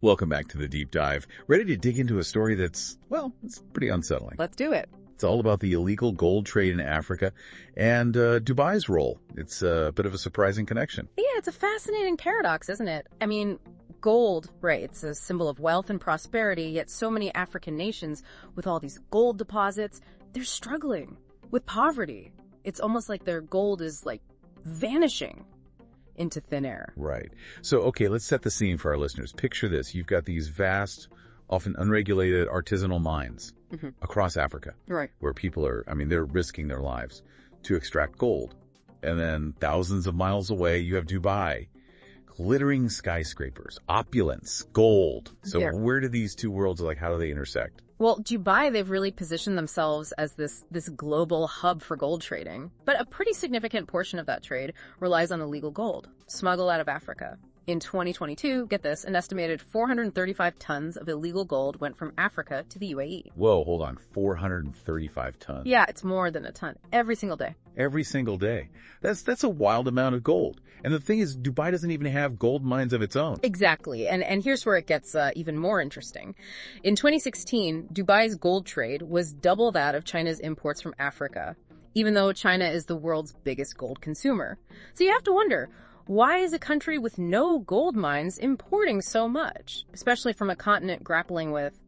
Welcome back to the Deep Dive. Ready to dig into a story that's, well, it's pretty unsettling. Let's do it. It's all about the illegal gold trade in Africa and Dubai's role. It's a bit of a surprising connection. Yeah, it's a fascinating paradox, isn't it? I mean, gold, right, it's a symbol of wealth and prosperity, yet so many African nations with all these gold deposits, they're struggling with poverty. It's almost like their gold is, vanishing into thin air. Right. So, okay, let's set the scene for our listeners. Picture this. You've got these vast, often unregulated artisanal mines across Africa. Right. Where people are, they're risking their lives to extract gold. And then thousands of miles away, you have Dubai. Glittering skyscrapers, opulence, gold. So where do these two worlds, how do they intersect? Well, Dubai, they've really positioned themselves as this global hub for gold trading. But a pretty significant portion of that trade relies on illegal gold, smuggled out of Africa. In 2022, get this, an estimated 435 tons of illegal gold went from Africa to the UAE. Whoa, hold on, 435 tons. Yeah, it's more than a ton, every single day. Every single day. That's a wild amount of gold. And the thing is, Dubai doesn't even have gold mines of its own. Exactly. And here's where it gets even more interesting. In 2016, Dubai's gold trade was double that of China's imports from Africa, even though China is the world's biggest gold consumer. So you have to wonder, why is a country with no gold mines importing so much, especially from a continent grappling with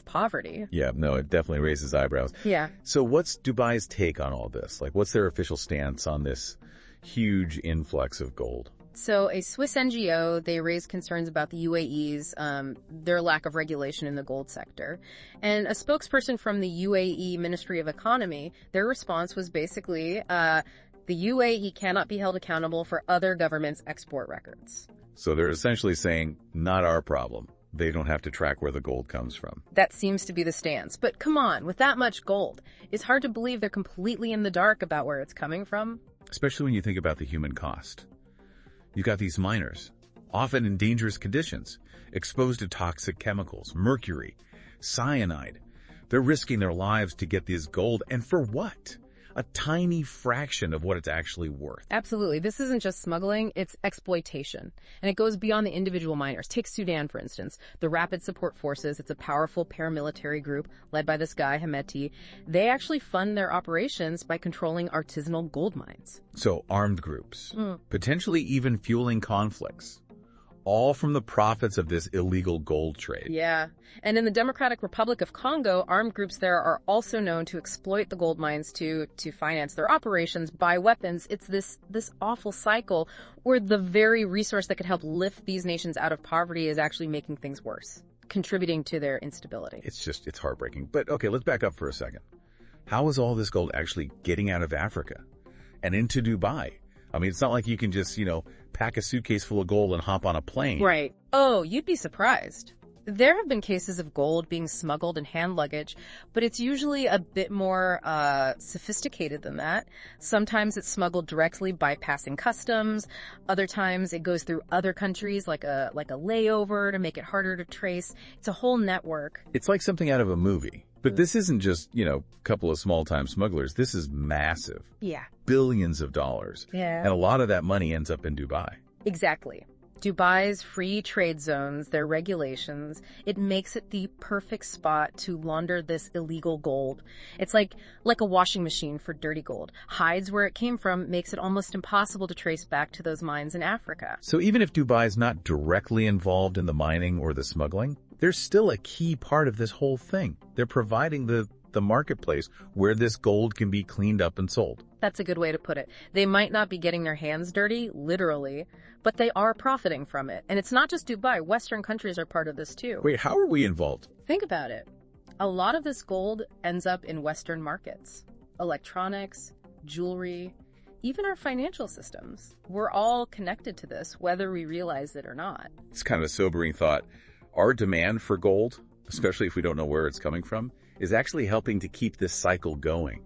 poverty? Yeah, no, it definitely raises eyebrows. Yeah. So what's Dubai's take on all this? What's their official stance on this huge influx of gold? So a Swiss NGO, they raised concerns about the UAE's, their lack of regulation in the gold sector. And a spokesperson from the UAE Ministry of Economy, their response was basically, the UAE cannot be held accountable for other governments' export records. So they're essentially saying, not our problem. They don't have to track where the gold comes from. That seems to be the stance. But come on, with that much gold, it's hard to believe they're completely in the dark about where it's coming from. Especially when you think about the human cost. You've got these miners, often in dangerous conditions, exposed to toxic chemicals, mercury, cyanide. They're risking their lives to get this gold, and for what? A tiny fraction of what it's actually worth. Absolutely. This isn't just smuggling, it's exploitation. And it goes beyond the individual miners. Take Sudan, for instance. The Rapid Support Forces, it's a powerful paramilitary group led by this guy, Hemeti. They actually fund their operations by controlling artisanal gold mines. So armed groups, potentially even fueling conflicts. All from the profits of this illegal gold trade. Yeah. And in the Democratic Republic of Congo, armed groups there are also known to exploit the gold mines to finance their operations, buy weapons. It's this awful cycle where the very resource that could help lift these nations out of poverty is actually making things worse, contributing to their instability. It's heartbreaking. But okay, let's back up for a second. How is all this gold actually getting out of Africa and into Dubai? It's not like you can just, pack a suitcase full of gold and hop on a plane. Right. Oh, you'd be surprised. There have been cases of gold being smuggled in hand luggage, but it's usually a bit more sophisticated than that. Sometimes it's smuggled directly bypassing customs. Other times it goes through other countries like a layover to make it harder to trace. It's a whole network. It's like something out of a movie. But this isn't just, a couple of small-time smugglers. This is massive. Yeah. Billions of dollars. Yeah. And a lot of that money ends up in Dubai. Exactly. Dubai's free trade zones, their regulations, it makes it the perfect spot to launder this illegal gold. It's like a washing machine for dirty gold. Hides where it came from, makes it almost impossible to trace back to those mines in Africa. So even if Dubai's not directly involved in the mining or the smuggling, they're still a key part of this whole thing. They're providing the marketplace where this gold can be cleaned up and sold. That's a good way to put it. They might not be getting their hands dirty, literally, but they are profiting from it. And it's not just Dubai. Western countries are part of this too. Wait, how are we involved? Think about it. A lot of this gold ends up in Western markets. Electronics, jewelry, even our financial systems. We're all connected to this, whether we realize it or not. It's kind of a sobering thought. Our demand for gold, especially if we don't know where it's coming from, is actually helping to keep this cycle going.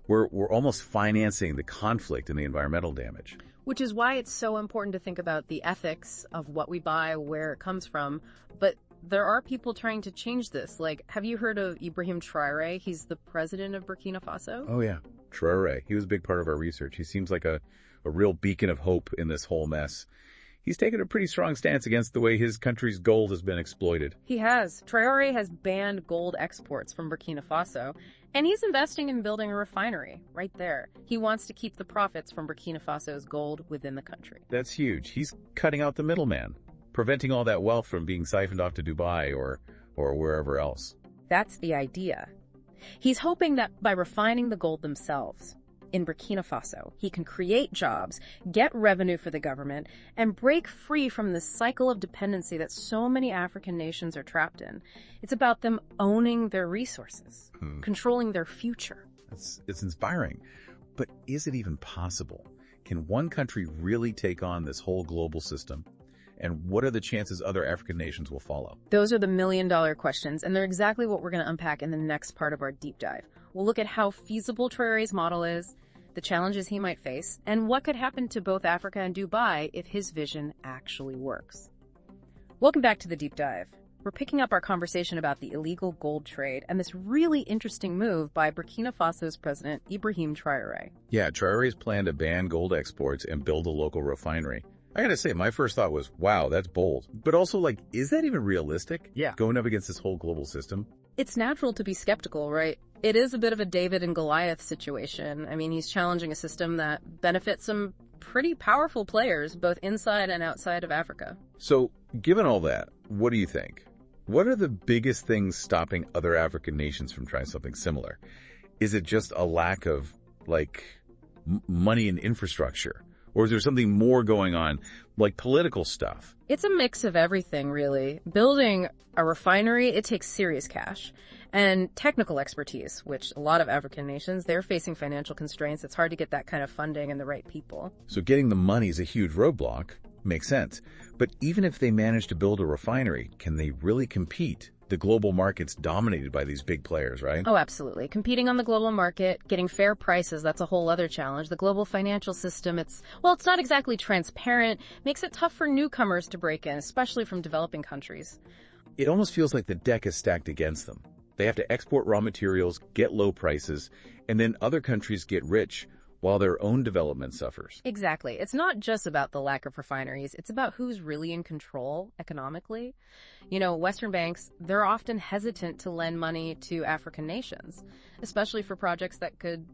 We're almost financing the conflict and the environmental damage. Which is why it's so important to think about the ethics of what we buy, where it comes from. But there are people trying to change this. Have you heard of IBRAHIM Traoore? He's the president of Burkina Faso. Oh, yeah. Traoore. He was a big part of our research. He seems like a real beacon of hope in this whole mess. he's taken a pretty strong stance against the way his country's gold has been exploited. He has. Traore has banned gold exports from Burkina Faso, and he's investing in building a refinery right there. He wants to keep the profits from Burkina Faso's gold within the country. That's huge. He's cutting out the middleman, preventing all that wealth from being siphoned off to Dubai or wherever else. That's the idea. He's hoping that by refining the gold themselves in Burkina Faso, he can create jobs, get revenue for the government, and break free from this cycle of dependency that so many African nations are trapped in. It's about them owning their resources, controlling their future. It's inspiring. But is it even possible? Can one country really take on this whole global system? And what are the chances other African nations will follow? Those are the million-dollar questions, and they're exactly what we're going to unpack in the next part of our deep dive. We'll look at how feasible Traore's model is, the challenges he might face, and what could happen to both Africa and Dubai if his vision actually works. Welcome back to the deep dive. We're picking up our conversation about the illegal gold trade and this really interesting move by Burkina Faso's president, IBRAHIM Traore. Yeah, Traore's plan to ban gold exports and build a local refinery. I gotta say, my first thought was, wow, that's bold. But also, is that even realistic? Yeah. Going up against this whole global system? It's natural to be skeptical, right? It is a bit of a David and Goliath situation. I mean, he's challenging a system that benefits some pretty powerful players, both inside and outside of Africa. So, given all that, what do you think? What are the biggest things stopping other African nations from trying something similar? Is it just a lack of, money and infrastructure? Or is there something more going on, like political stuff? It's a mix of everything, really. Building a refinery, it takes serious cash and technical expertise, which a lot of African nations, they're facing financial constraints. It's hard to get that kind of funding and the right people. So getting the money is a huge roadblock. Makes sense. But even if they manage to build a refinery, can they really compete? The global market's dominated by these big players, right? Oh, absolutely. Competing on the global market, getting fair prices, that's a whole other challenge. The global financial system, it's not exactly transparent, makes it tough for newcomers to break in, especially from developing countries. It almost feels like the deck is stacked against them. They have to export raw materials, get low prices, and then other countries get rich while their own development suffers. Exactly. It's not just about the lack of refineries. It's about who's really in control economically. Western banks, they're often hesitant to lend money to African nations, especially for projects that could,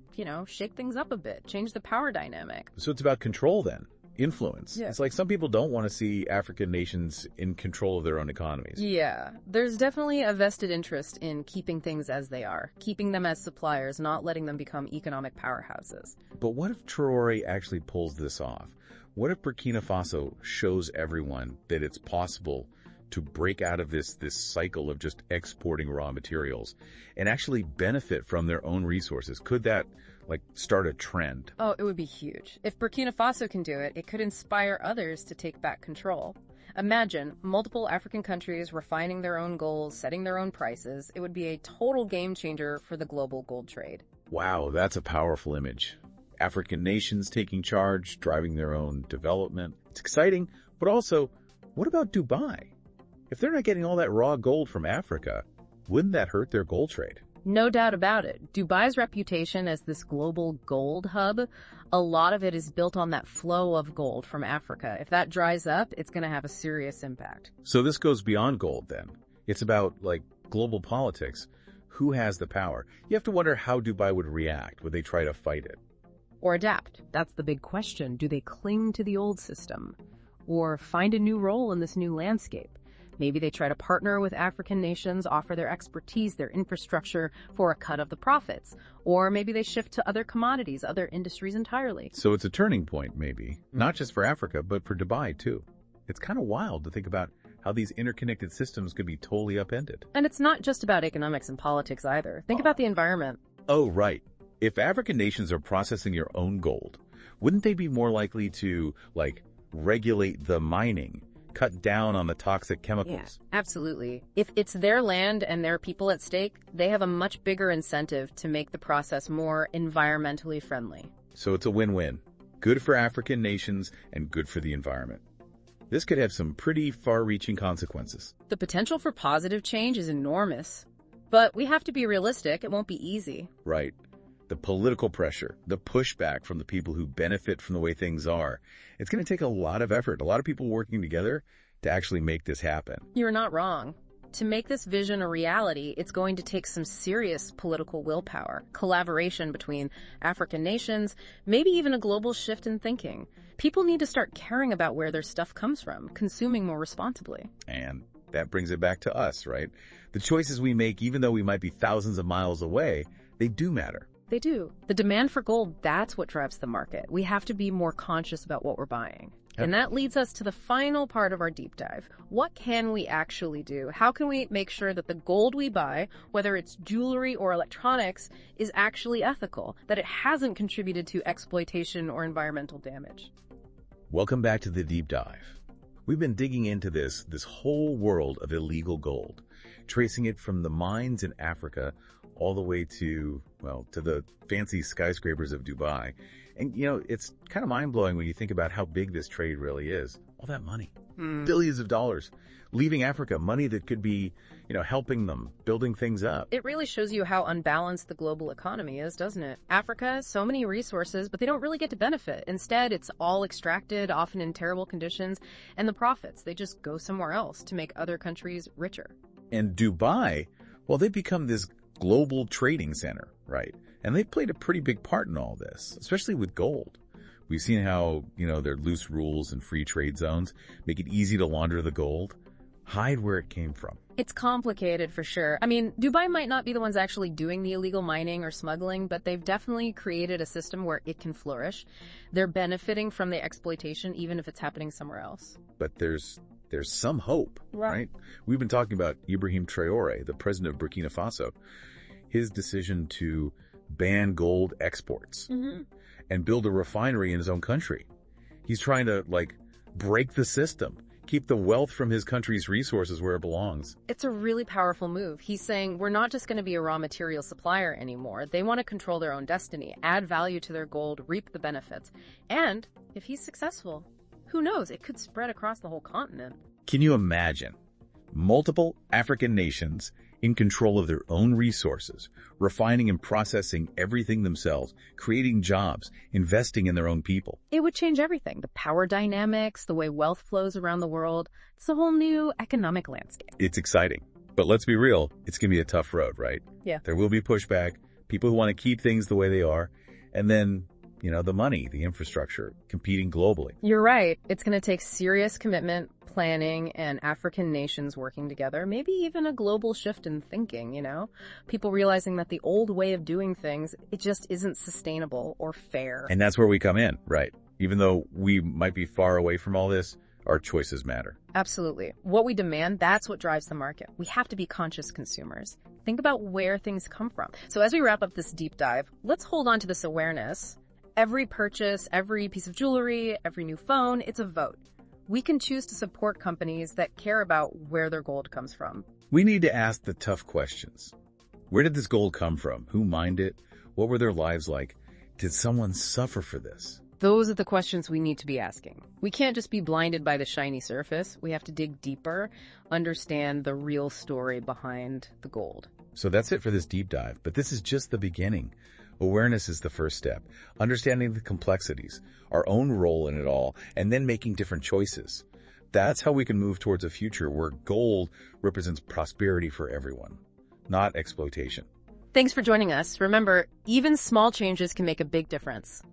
shake things up a bit, change the power dynamic. So it's about control then. Influence. Yeah. It's like some people don't want to see African nations in control of their own economies. Yeah, there's definitely a vested interest in keeping things as they are, keeping them as suppliers, not letting them become economic powerhouses. But what if Traore actually pulls this off? What if Burkina Faso shows everyone that it's possible to break out of this cycle of just exporting raw materials and actually benefit from their own resources? Could that start a trend? Oh, it would be huge. If Burkina Faso can do it, it could inspire others to take back control. Imagine multiple African countries refining their own goals, setting their own prices. It would be a total game changer for the global gold trade. Wow, that's a powerful image. African nations taking charge, driving their own development. It's exciting, but also, what about Dubai? If they're not getting all that raw gold from Africa, wouldn't that hurt their gold trade? No doubt about it. Dubai's reputation as this global gold hub, a lot of it is built on that flow of gold from Africa. If that dries up, it's going to have a serious impact. So this goes beyond gold then. It's about, global politics. Who has the power? You have to wonder how Dubai would react. Would they try to fight it? Or adapt. That's the big question. Do they cling to the old system? Or find a new role in this new landscape? Maybe they try to partner with African nations, offer their expertise, their infrastructure for a cut of the profits. Or maybe they shift to other commodities, other industries entirely. So it's a turning point, maybe. Not just for Africa, but for Dubai, too. It's kind of wild to think about how these interconnected systems could be totally upended. And it's not just about economics and politics either. Think about the environment. Oh, right. If African nations are processing their own gold, wouldn't they be more likely to, regulate the mining, cut down on the toxic chemicals? Yeah, absolutely. If it's their land and their people at stake, they have a much bigger incentive to make the process more environmentally friendly. So it's a win-win. Good for African nations and good for the environment. This could have some pretty far-reaching consequences. The potential for positive change is enormous. But we have to be realistic. It won't be easy. Right. the political pressure, the pushback from the people who benefit from the way things are. It's going to take a lot of effort, a lot of people working together to actually make this happen. You're not wrong. To make this vision a reality, it's going to take some serious political willpower, collaboration between African nations, maybe even a global shift in thinking. People need to start caring about where their stuff comes from, consuming more responsibly. And that brings it back to us, right? The choices we make, even though we might be thousands of miles away, they do matter. They do. The demand for gold, that's what drives the market. We have to be more conscious about what we're buying. Yep. And that leads us to the final part of our deep dive. What can we actually do? How can we make sure that the gold we buy, whether it's jewelry or electronics, is actually ethical, that it hasn't contributed to exploitation or environmental damage? Welcome back to the deep dive. We've been digging into this whole world of illegal gold, tracing it from the mines in Africa all the way to the fancy skyscrapers of Dubai. And, it's kind of mind-blowing when you think about how big this trade really is. All that money, billions of dollars, leaving Africa, money that could be, helping them, building things up. It really shows you how unbalanced the global economy is, doesn't it? Africa has so many resources, but they don't really get to benefit. Instead, it's all extracted, often in terrible conditions, and the profits, they just go somewhere else to make other countries richer. And Dubai, well, they've become this global trading center, right? And they've played a pretty big part in all this, especially with gold. We've seen how, their loose rules and free trade zones make it easy to launder the gold, hide where it came from. It's complicated for sure. I mean, Dubai might not be the ones actually doing the illegal mining or smuggling, but they've definitely created a system where it can flourish. They're benefiting from the exploitation, even if it's happening somewhere else. But there's some hope, right? We've been talking about IBRAHIM Traoré, the president of Burkina Faso, his decision to ban gold exports and build a refinery in his own country. He's trying to, break the system, keep the wealth from his country's resources where it belongs. It's a really powerful move. He's saying we're not just going to be a raw material supplier anymore. They want to control their own destiny, add value to their gold, reap the benefits. And if he's successful, who knows? It could spread across the whole continent. Can you imagine multiple African nations in control of their own resources, refining and processing everything themselves, creating jobs, investing in their own people? It would change everything. The power dynamics, the way wealth flows around the world. It's a whole new economic landscape. It's exciting. But let's be real, it's going to be a tough road, right? Yeah. There will be pushback, people who want to keep things the way they are, and then the money, the infrastructure, competing globally. You're right. It's going to take serious commitment, planning, and African nations working together, maybe even a global shift in thinking, People realizing that the old way of doing things, it just isn't sustainable or fair. And that's where we come in, right? Even though we might be far away from all this, our choices matter. Absolutely. What we demand, that's what drives the market. We have to be conscious consumers. Think about where things come from. So as we wrap up this deep dive, let's hold on to this awareness. Every purchase, every piece of jewelry, every new phone, it's a vote. We can choose to support companies that care about where their gold comes from. We need to ask the tough questions. Where did this gold come from? Who mined it? What were their lives like? Did someone suffer for this? Those are the questions we need to be asking. We can't just be blinded by the shiny surface. We have to dig deeper, understand the real story behind the gold. So that's it for this deep dive, but this is just the beginning. Awareness is the first step, understanding the complexities, our own role in it all, and then making different choices. That's how we can move towards a future where gold represents prosperity for everyone, not exploitation. Thanks for joining us. Remember, even small changes can make a big difference.